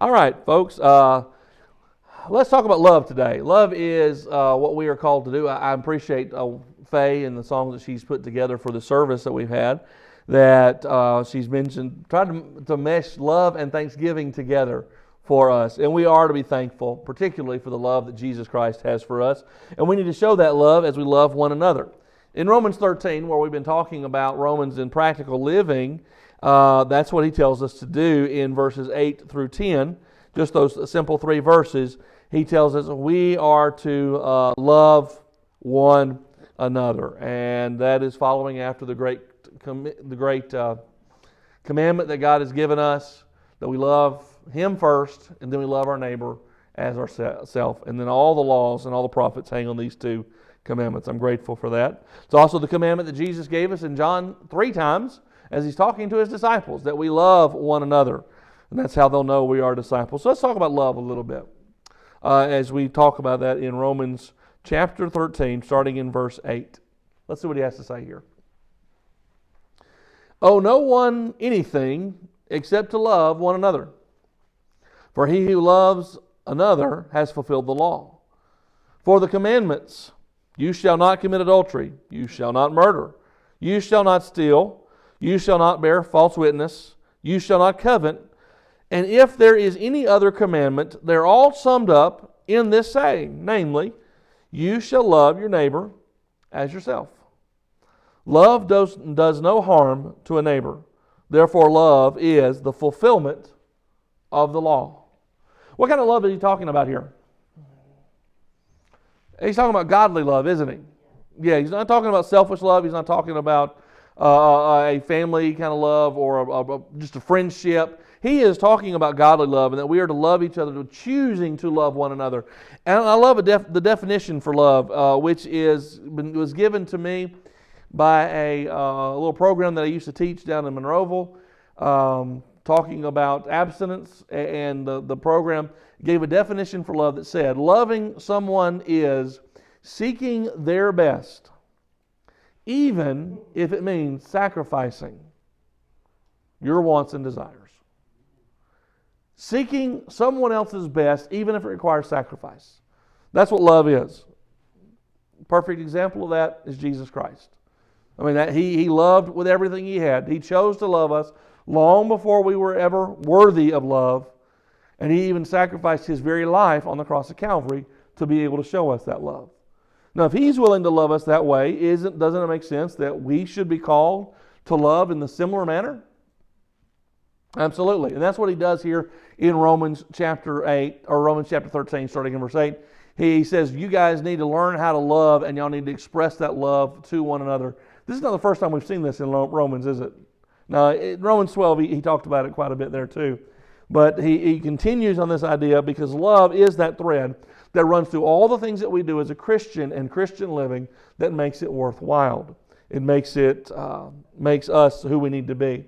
All right, folks. Let's talk about love today. Love is what we are called to do. I appreciate Faye and the songs that she's put together for the service that we've had. That she's mentioned, tried to mesh love and thanksgiving together for us. And we are to be thankful, particularly for the love that Jesus Christ has for us. And we need to show that love as we love one another. In Romans 13, where we've been talking about Romans in practical living, that's what he tells us to do in verses 8 through 10. Just those simple 3 verses. He tells us we are to love one another. And that is following after the great commandment that God has given us, that we love Him first, and then we love our neighbor as ourselves. And then all the laws and all the prophets hang on these 2 commandments. I'm grateful for that. It's also the commandment that Jesus gave us in John 3 times as He's talking to His disciples, that we love one another. And that's how they'll know we are disciples. So let's talk about love a little bit as we talk about that in Romans chapter 13, starting in verse 8. Let's see what he has to say here. Owe no one anything except to love one another. For he who loves another has fulfilled the law. For the commandments, you shall not commit adultery, you shall not murder, you shall not steal, you shall not bear false witness, you shall not covet, and if there is any other commandment, they're all summed up in this saying, namely, you shall love your neighbor as yourself. Love does no harm to a neighbor. Therefore, love is the fulfillment of the law. What kind of love is he talking about here? He's talking about godly love, isn't he? Yeah, he's not talking about selfish love. He's not talking about a family kind of love or just a friendship. He is talking about godly love and that we are to love each other, choosing to love one another. And I love the definition for love, which was given to me by a little program that I used to teach down in Monroeville, talking about abstinence. And the program gave a definition for love that said, loving someone is seeking their best, even if it means sacrificing your wants and desires. Seeking someone else's best, even if it requires sacrifice. That's what love is. Perfect example of that is Jesus Christ. I mean, he loved with everything He had. He chose to love us long before we were ever worthy of love. And He even sacrificed His very life on the cross of Calvary to be able to show us that love. Now, if He's willing to love us that way, doesn't it make sense that we should be called to love in the similar manner? Absolutely. And that's what He does here in Romans chapter 8, or Romans chapter 13, starting in verse 8. He says, you guys need to learn how to love, and y'all need to express that love to one another. This is not the first time we've seen this in Romans, is it? Now, in Romans 12, he talked about it quite a bit there too. But he continues on this idea because love is that thread that runs through all the things that we do as a Christian and Christian living that makes it worthwhile. It makes us who we need to be.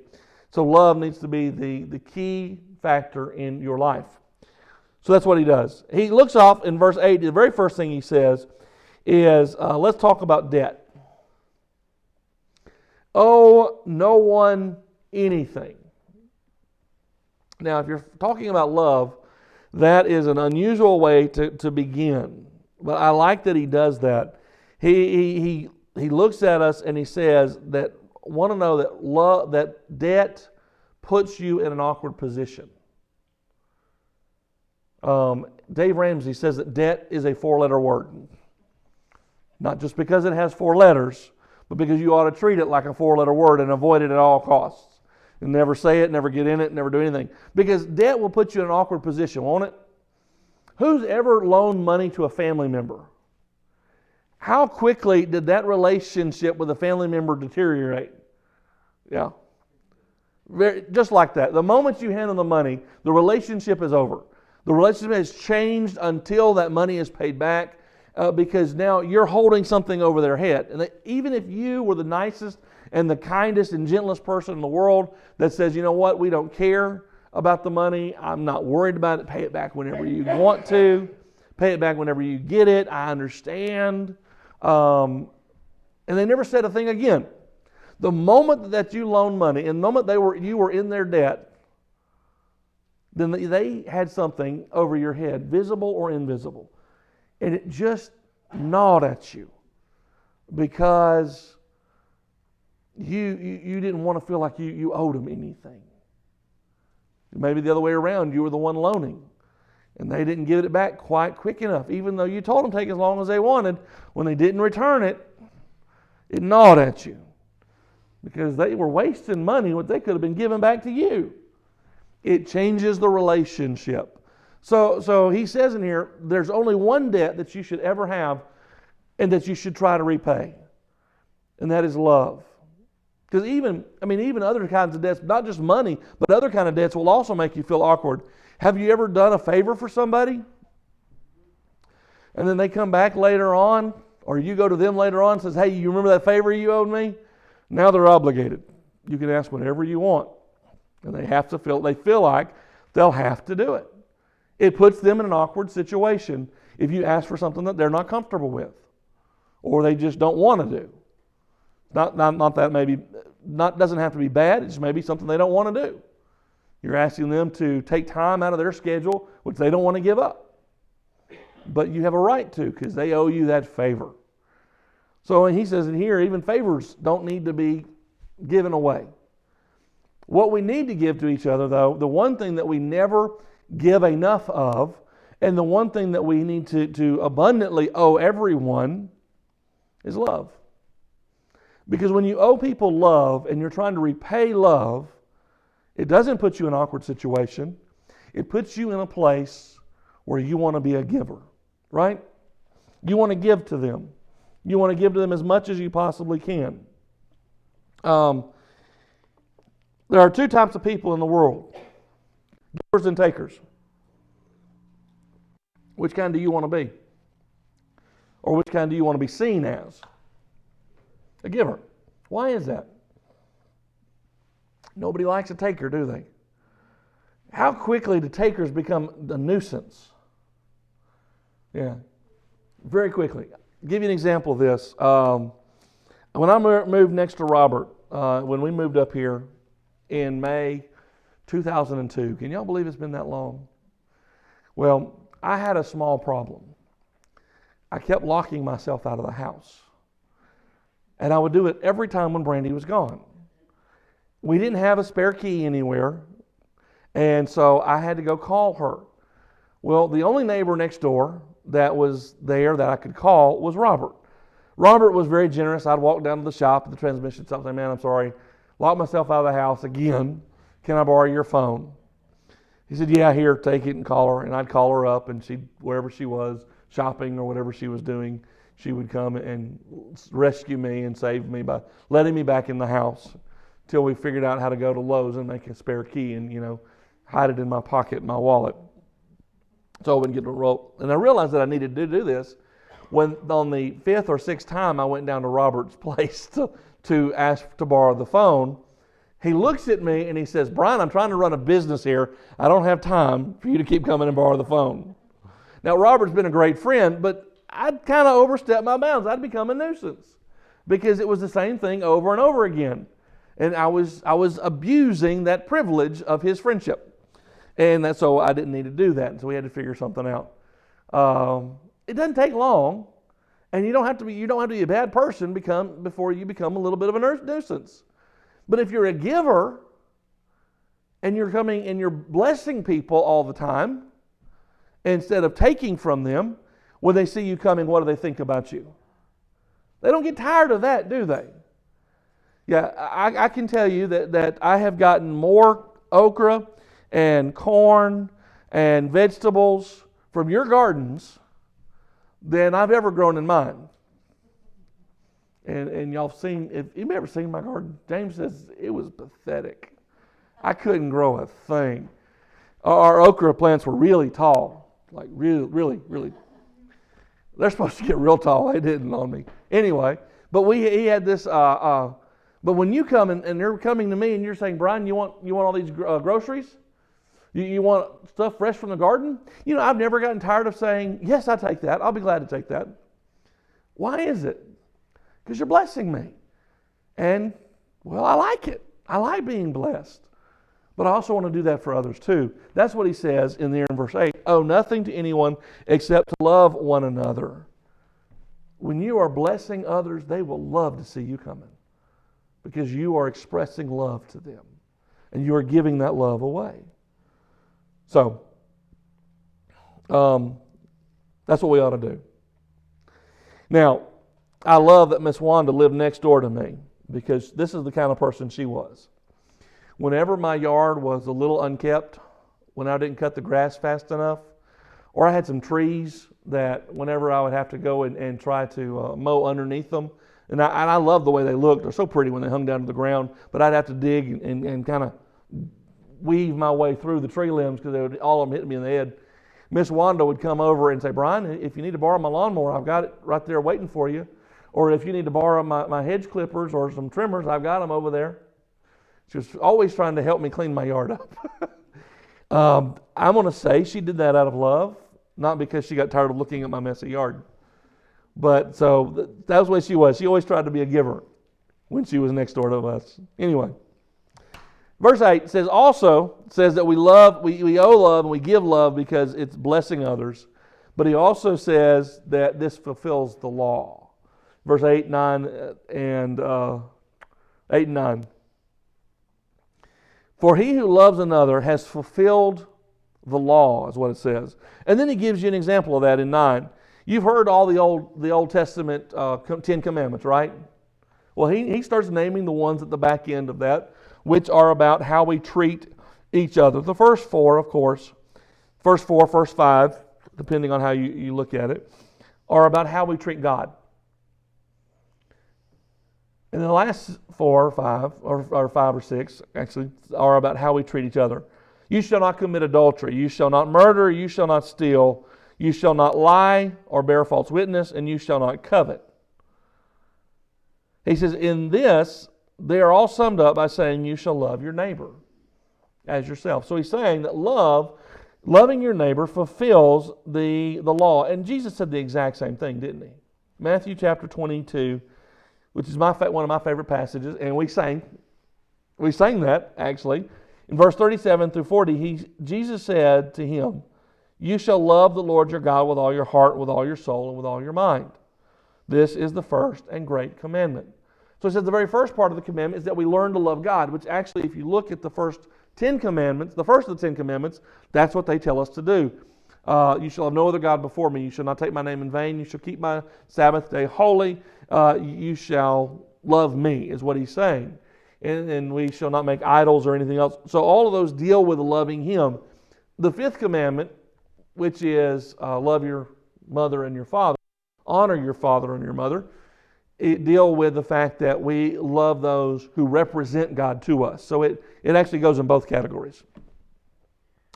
So love needs to be the key factor in your life. So that's what he does. He looks off in verse 8. The very first thing he says is, let's talk about debt. Owe no one anything. Now, if you're talking about love, that is an unusual way to begin. But I like that he does that. He looks at us and he says that want to know that that debt puts you in an awkward position. Dave Ramsey says that debt is a 4-letter word. Not just because it has 4 letters, but because you ought to treat it like a 4-letter word and avoid it at all costs. And never say it, never get in it, never do anything. Because debt will put you in an awkward position, won't it? Who's ever loaned money to a family member? How quickly did that relationship with a family member deteriorate? Yeah. Just like that. The moment you hand them the money, the relationship is over. The relationship has changed until that money is paid back because now you're holding something over their head. And even if you were the nicest and the kindest and gentlest person in the world that says, you know what, we don't care about the money, I'm not worried about it, pay it back whenever you want to, pay it back whenever you get it, I understand. And they never said a thing again. The moment that you loaned money, and the moment you were in their debt, then they had something over your head, visible or invisible. And it just gnawed at you because you didn't want to feel like you owed them anything. Maybe the other way around, you were the one loaning. And they didn't give it back quite quick enough. Even though you told them to take as long as they wanted, when they didn't return it, it gnawed at you. Because they were wasting money what they could have been giving back to you. It changes the relationship. So he says in here, there's only one debt that you should ever have and that you should try to repay. And that is love. Because even other kinds of debts, not just money, but other kind of debts will also make you feel awkward. Have you ever done a favor for somebody? And then they come back later on, or you go to them later on and says, hey, you remember that favor you owed me? Now they're obligated. You can ask whatever you want. And they feel like they'll have to do it. It puts them in an awkward situation if you ask for something that they're not comfortable with, or they just don't want to do. Not that maybe, doesn't have to be bad, it's maybe something they don't want to do. You're asking them to take time out of their schedule, which they don't want to give up. But you have a right to, because they owe you that favor. So he says in here, even favors don't need to be given away. What we need to give to each other, though, the one thing that we never give enough of, and the one thing that we need to abundantly owe everyone, is love. Because when you owe people love and you're trying to repay love, it doesn't put you in an awkward situation. It puts you in a place where you want to be a giver, right? You want to give to them. You want to give to them as much as you possibly can. There are two types of people in the world, givers and takers. Which kind do you want to be? Or which kind do you want to be seen as? A giver. Why is that? Nobody likes a taker, do they? How quickly do takers become a nuisance? Yeah, very quickly. I'll give you an example of this. When I moved next to Robert, when we moved up here in May 2002, can y'all believe it's been that long? Well, I had a small problem. I kept locking myself out of the house. And I would do it every time when Brandy was gone. We didn't have a spare key anywhere, and so I had to go call her. Well, the only neighbor next door that was there that I could call was Robert. Robert was very generous. I'd walk down to the shop at the transmission shop and say, man, I'm sorry, locked myself out of the house again. Can I borrow your phone? He said, yeah, here, take it and call her. And I'd call her up, and she'd, wherever she was, shopping or whatever she was doing, she would come and rescue me and save me by letting me back in the house till we figured out how to go to Lowe's and make a spare key and, hide it in my pocket, in my wallet, so I wouldn't get to roll. And I realized that I needed to do this when on the fifth or sixth time I went down to Robert's place to ask to borrow the phone. He looks at me and he says, Bryan, I'm trying to run a business here. I don't have time for you to keep coming and borrow the phone. Now, Robert's been a great friend, but I'd kind of overstepped my bounds. I'd become a nuisance because it was the same thing over and over again. And I was abusing that privilege of his friendship. And so I didn't need to do that. And so we had to figure something out. It doesn't take long. And you don't have to be a bad person before you become a little bit of a nuisance. But if you're a giver and you're coming and you're blessing people all the time, instead of taking from them, when they see you coming, what do they think about you? They don't get tired of that, do they? Yeah, I can tell you that I have gotten more okra and corn and vegetables from your gardens than I've ever grown in mine. And y'all seen, if you've ever seen my garden, James says it was pathetic. I couldn't grow a thing. Our okra plants were really tall, like really, really, really. They're supposed to get real tall. They didn't on me. Anyway, but he had this. But when you come and they're coming to me and you're saying, Bryan, you want all these groceries? You want stuff fresh from the garden? I've never gotten tired of saying, yes, I take that. I'll be glad to take that. Why is it? Because you're blessing me. And, well, I like it. I like being blessed. But I also want to do that for others too. That's what he says in there in verse 8. Owe nothing to anyone except to love one another. When you are blessing others, they will love to see you coming because you are expressing love to them and you are giving that love away. So, that's what we ought to do. Now, I love that Miss Wanda lived next door to me because this is the kind of person she was. Whenever my yard was a little unkept, when I didn't cut the grass fast enough, or I had some trees that whenever I would have to go and try to mow underneath them, and I love the way they looked. They're so pretty when they hung down to the ground, but I'd have to dig and kind of weave my way through the tree limbs because all of them hit me in the head. Miss Wanda would come over and say, Bryan, if you need to borrow my lawnmower, I've got it right there waiting for you. Or if you need to borrow my hedge clippers or some trimmers, I've got them over there. She was always trying to help me clean my yard up. I'm going to say she did that out of love, not because she got tired of looking at my messy yard. But so that was the way she was. She always tried to be a giver when she was next door to us. Anyway, verse 8 says that we owe love and we give love because it's blessing others. But he also says that this fulfills the law. Verse 8, 9, and 8 and 9. For he who loves another has fulfilled the law, is what it says. And then he gives you an example of that in 9. You've heard all the Old Testament 10 Commandments, right? Well, he starts naming the ones at the back end of that, which are about how we treat each other. The first 4, of course, first 5, depending on how you look at it, are about how we treat God. And the last 4 or 5, or 5 or 6, actually, are about how we treat each other. You shall not commit adultery. You shall not murder. You shall not steal. You shall not lie or bear false witness. And you shall not covet. He says, in this, they are all summed up by saying you shall love your neighbor as yourself. So he's saying that loving your neighbor fulfills the law. And Jesus said the exact same thing, didn't he? Matthew chapter 22, which is one of my favorite passages, and we sang that, actually. In verse 37 through 40, Jesus said to him, you shall love the Lord your God with all your heart, with all your soul, and with all your mind. This is the first and great commandment. So he says the very first part of the commandment is that we learn to love God, which actually, if you look at the first 10 commandments, the first of the 10 commandments, that's what they tell us to do. You shall have no other God before me. You shall not take my name in vain. You shall keep my Sabbath day holy. You shall love me, is what he's saying. And we shall not make idols or anything else. So all of those deal with loving him. The 5th commandment, which is love your mother and your father, honor your father and your mother, it deal with the fact that we love those who represent God to us. So it actually goes in both categories.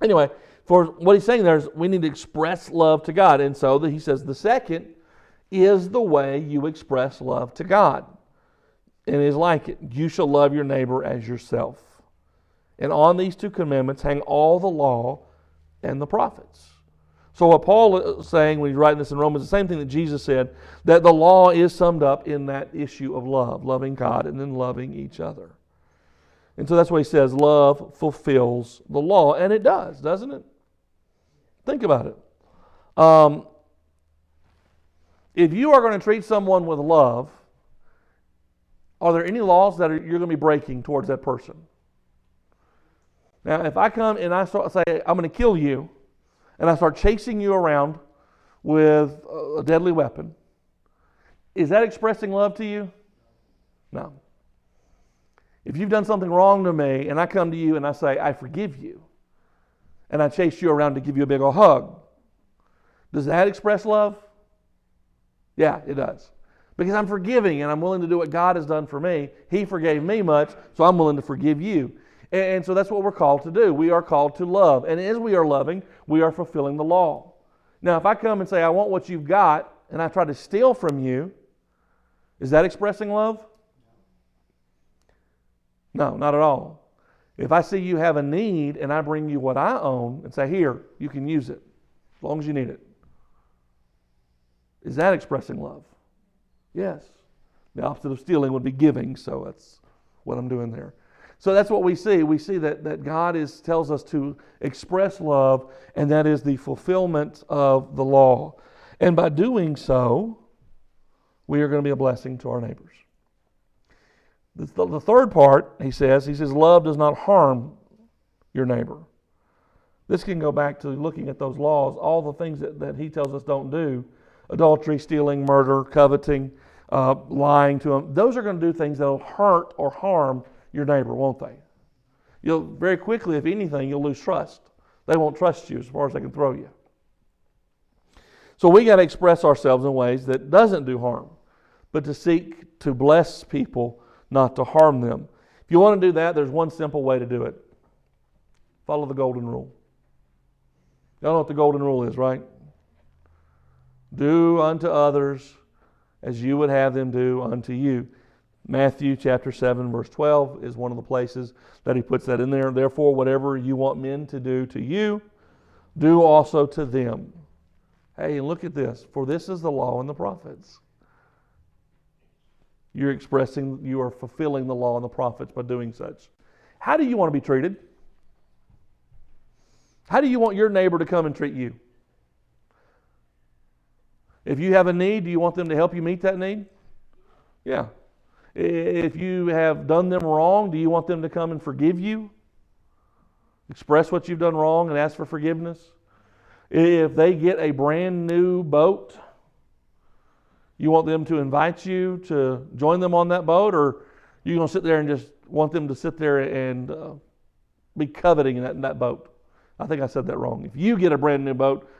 Anyway, for what he's saying there is we need to express love to God. And so he says the second is the way you express love to God. And it is like it. You shall love your neighbor as yourself. And on these 2 commandments hang all the law and the prophets. So what Paul is saying when he's writing this in Romans, the same thing that Jesus said, that the law is summed up in that issue of love, loving God and then loving each other. And so that's what he says, love fulfills the law. And it does, doesn't it? Think about it. If you are going to treat someone with love, are there any laws that you're going to be breaking towards that person? Now, if I come and I start say, I'm going to kill you, and I start chasing you around with a deadly weapon, is that expressing love to you? No. If you've done something wrong to me, and I come to you and I say, I forgive you, and I chase you around to give you a big old hug, does that express love? Yeah, it does. Because I'm forgiving and I'm willing to do what God has done for me. He forgave me much, so I'm willing to forgive you. And so that's what we're called to do. We are called to love. And as we are loving, we are fulfilling the law. Now, if I come and say, I want what you've got, and I try to steal from you, is that expressing love? No, not at all. If I see you have a need and I bring you what I own and say, here, you can use it, as long as you need it, is that expressing love? Yes. The opposite of stealing would be giving, so that's what I'm doing there. So that's what we see. We see that God tells us to express love, and that is the fulfillment of the law. And by doing so, we are going to be a blessing to our neighbors. The third part, he says, love does not harm your neighbor. This can go back to looking at those laws, all the things that he tells us don't do: adultery, stealing, murder, coveting, lying to them. Those are going to do things that will hurt or harm your neighbor, won't they? You'll very quickly, if anything, you'll lose trust. They won't trust you as far as they can throw you. So we got to express ourselves in ways that doesn't do harm, but to seek to bless people, not to harm them. If you want to do that, there's one simple way to do it. Follow the golden rule. Y'all know what the golden rule is, right? Do unto others as you would have them do unto you. Matthew chapter 7 verse 12 is one of the places that he puts that in there. Therefore, whatever you want men to do to you, do also to them. Hey, and look at this. For this is the law and the prophets. You are fulfilling the law and the prophets by doing such. How do you want to be treated? How do you want your neighbor to come and treat you? If you have a need, do you want them to help you meet that need? Yeah. If you have done them wrong, do you want them to come and forgive you? Express what you've done wrong and ask for forgiveness? If they get a brand new boat, you want them to invite you to join them on that boat, or you going to sit there and just want them to sit there and be coveting in that boat? I think I said that wrong. If you get a brand new boat,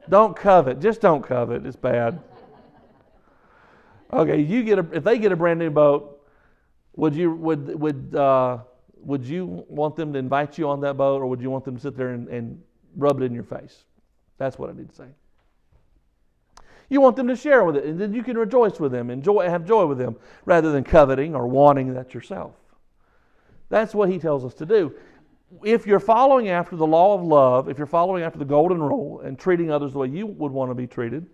don't covet. Just don't covet. It's bad. Okay, if they get a brand new boat, would you want them to invite you on that boat, or would you want them to sit there and rub it in your face? That's what I need to say. You want them to share with it, and then you can rejoice with them, have joy with them, rather than coveting or wanting that yourself. That's what he tells us to do. If you're following after the law of love, if you're following after the golden rule and treating others the way you would want to be treated,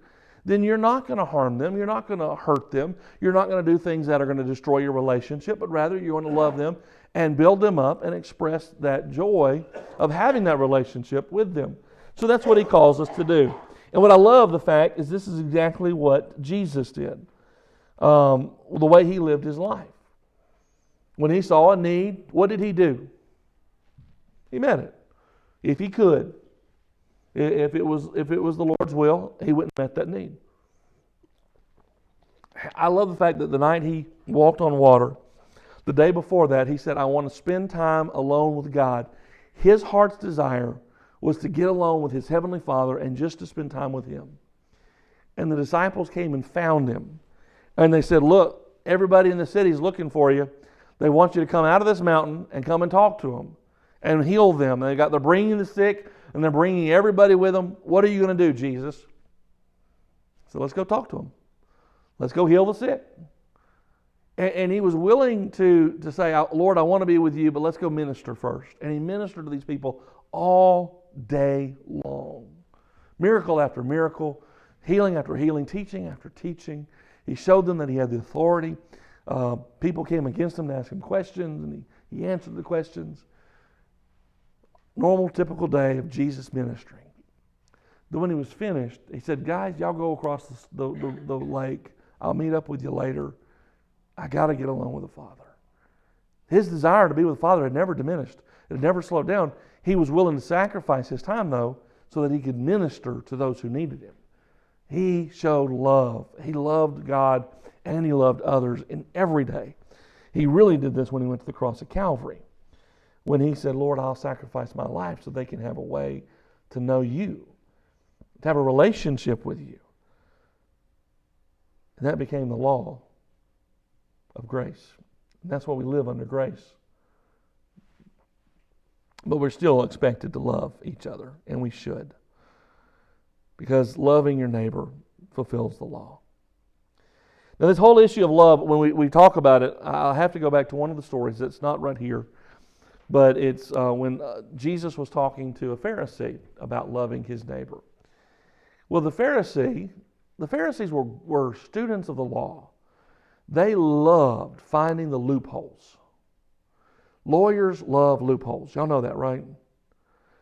then you're not going to harm them, you're not going to hurt them, you're not going to do things that are going to destroy your relationship, but rather you're going to love them and build them up and express that joy of having that relationship with them. So that's what he calls us to do. And what I love the fact is this is exactly what Jesus did. The way he lived his life. When he saw a need, what did he do? He met it. If he could. If it was the Lord's will, he went and met that need. I love the fact that the night he walked on water, the day before that, he said, I want to spend time alone with God. His heart's desire was to get alone with his heavenly Father and just to spend time with him. And the disciples came and found him. And they said, look, everybody in the city is looking for you. They want you to come out of this mountain and come and talk to them and heal them. They're bringing the sick and they're bringing everybody with them. What are you going to do, Jesus? So let's go talk to them. Let's go heal the sick. And he was willing to say, Lord, I want to be with you, but let's go minister first. And he ministered to these people all day long. Miracle after miracle, healing after healing, teaching after teaching. He showed them that he had the authority. People came against him to ask him questions, and he answered the questions. Normal, typical day of Jesus ministering. Then when he was finished, he said, guys, y'all go across the lake. I'll meet up with you later. I got to get alone with the Father. His desire to be with the Father had never diminished. It had never slowed down. He was willing to sacrifice his time, though, so that he could minister to those who needed him. He showed love. He loved God and he loved others in every day. He really did this when he went to the cross of Calvary, when he said, Lord, I'll sacrifice my life so they can have a way to know you, to have a relationship with you. And that became the law of grace. And that's why we live under grace. But we're still expected to love each other, and we should. Because loving your neighbor fulfills the law. Now, this whole issue of love, when we talk about it, I'll have to go back to one of the stories that's not right here. But it's when Jesus was talking to a Pharisee about loving his neighbor. Well, the Pharisee the Pharisees were students of the law. They loved finding the loopholes. Lawyers love loopholes. Y'all know that, right?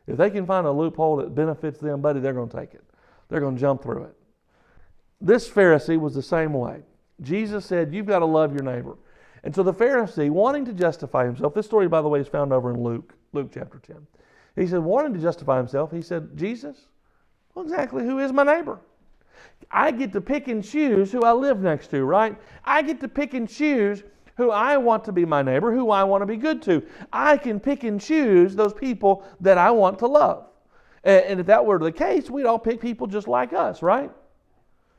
If they can find a loophole that benefits them, buddy, they're going to take it. They're going to jump through it. This Pharisee was the same way. Jesus said, you've got to love your neighbor. And so the Pharisee, wanting to justify himself, this story, by the way, is found over in Luke chapter 10. He said, wanting to justify himself, he said, Jesus, well, exactly who is my neighbor? I get to pick and choose who I live next to, right? I get to pick and choose who I want to be my neighbor, who I want to be good to. I can pick and choose those people that I want to love. And if that were the case, we'd all pick people just like us, right?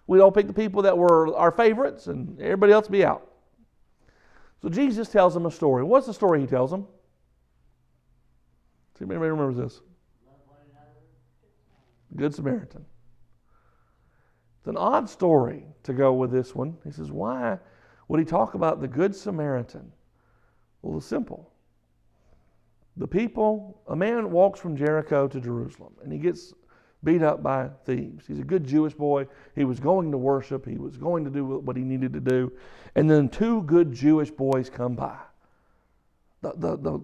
We'd all pick the people that were our favorites and everybody else be out. So Jesus tells them a story. What's the story he tells them? See if anybody remembers this. Good Samaritan. It's an odd story to go with this one. He says, why would he talk about the Good Samaritan? Well, it's simple. A man walks from Jericho to Jerusalem, and he gets beat up by thieves. He's a good Jewish boy. He was going to worship. He was going to do what he needed to do. And then two good Jewish boys come by. The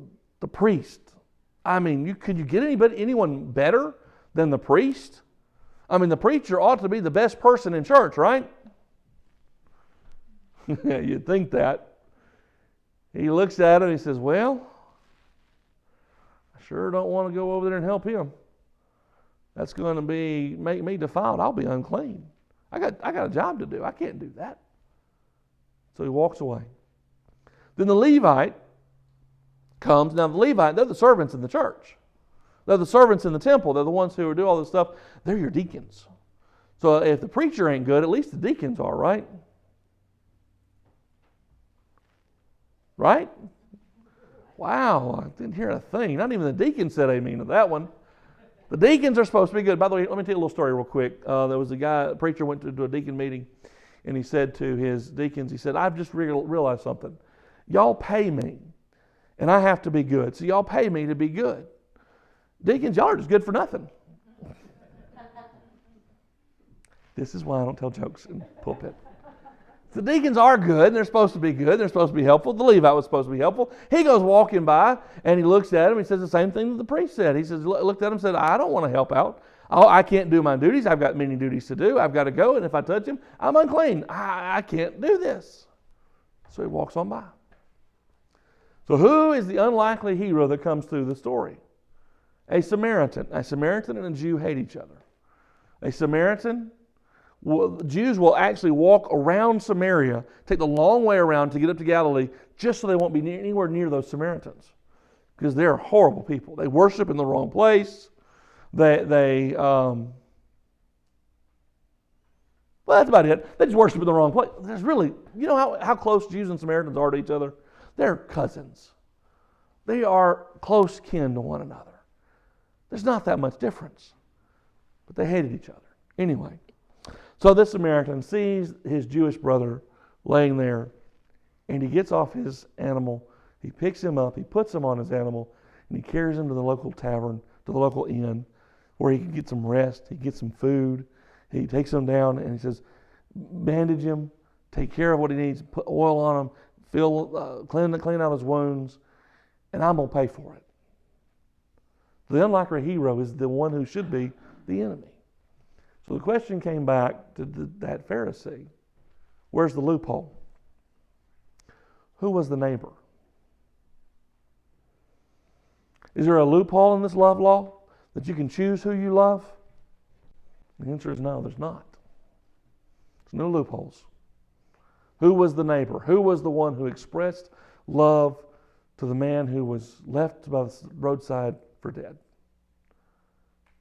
priest. I mean, could you get anyone better than the priest? I mean, the preacher ought to be the best person in church, right? You'd think that. He looks at him and he says, well, I sure don't want to go over there and help him. That's going to make me defiled. I'll be unclean. I got a job to do. I can't do that. So he walks away. Then the Levite comes. Now the Levite, they're the servants in the church. They're the servants in the temple. They're the ones who do all this stuff. They're your deacons. So if the preacher ain't good, at least the deacons are, right? Right? Wow, I didn't hear a thing. Not even the deacons said amen to that one. The deacons are supposed to be good. By the way, let me tell you a little story real quick. There was a preacher went to a deacon meeting, and he said to his deacons, he said, I've just realized something. Y'all pay me, and I have to be good. So y'all pay me to be good. Deacons, y'all are just good for nothing. This is why I don't tell jokes in pulpit. The deacons are good, and they're supposed to be good. They're supposed to be helpful. The Levite was supposed to be helpful. He goes walking by, and he looks at him. He says the same thing that the priest said. He says, looked at him and said, I don't want to help out. I can't do my duties. I've got many duties to do. I've got to go, and if I touch him, I'm unclean. I can't do this. So he walks on by. So who is the unlikely hero that comes through the story? A Samaritan. A Samaritan and a Jew hate each other. A Samaritan, Jews will actually walk around Samaria, take the long way around to get up to Galilee, just so they won't be anywhere near those Samaritans. Because they're horrible people. They worship in the wrong place. Well, that's about it. They just worship in the wrong place. There's really, you know how close Jews and Samaritans are to each other? They're cousins. They are close kin to one another. There's not that much difference. But they hated each other. Anyway, so this Samaritan sees his Jewish brother laying there, and he gets off his animal. He picks him up, he puts him on his animal, and he carries him to the local tavern, to the local inn, where he can get some rest, he gets some food. He takes him down and he says, bandage him, take care of what he needs, put oil on him, clean out his wounds, and I'm going to pay for it. The unlikely hero is the one who should be the enemy. So the question came back to that Pharisee. Where's the loophole? Who was the neighbor? Is there a loophole in this love law that you can choose who you love? The answer is no, there's not. There's no loopholes. Who was the neighbor? Who was the one who expressed love to the man who was left by the roadside for dead?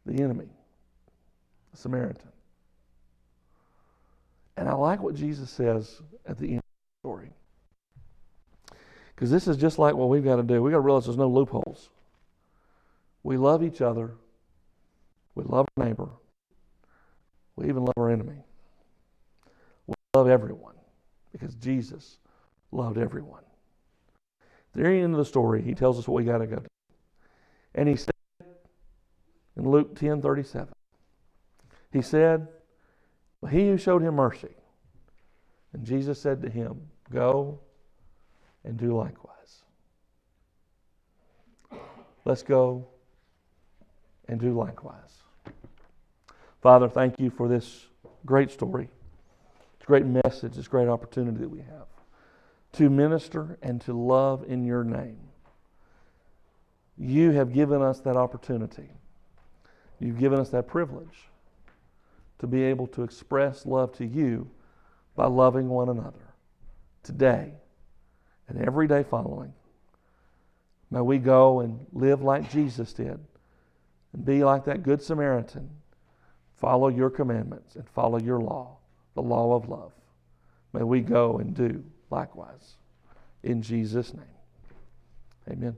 The enemy, the Samaritan. And I like what Jesus says at the end of the story. Because this is just like what we've got to do. We've got to realize there's no loopholes. We love each other. We love our neighbor. We even love our enemy. We love everyone because Jesus loved everyone. At the very end of the story, he tells us what we got to go do. And he said in Luke 10:37, he said, But he who showed him mercy, and Jesus said to him, go and do likewise. Let's go and do likewise. Father, thank you for this great story, this great message, this great opportunity that we have to minister and to love in your name. You have given us that opportunity. You've given us that privilege to be able to express love to you by loving one another today and every day following. May we go and live like Jesus did and be like that Good Samaritan. Follow your commandments and follow your law, the law of love. May we go and do likewise. In Jesus' name, amen.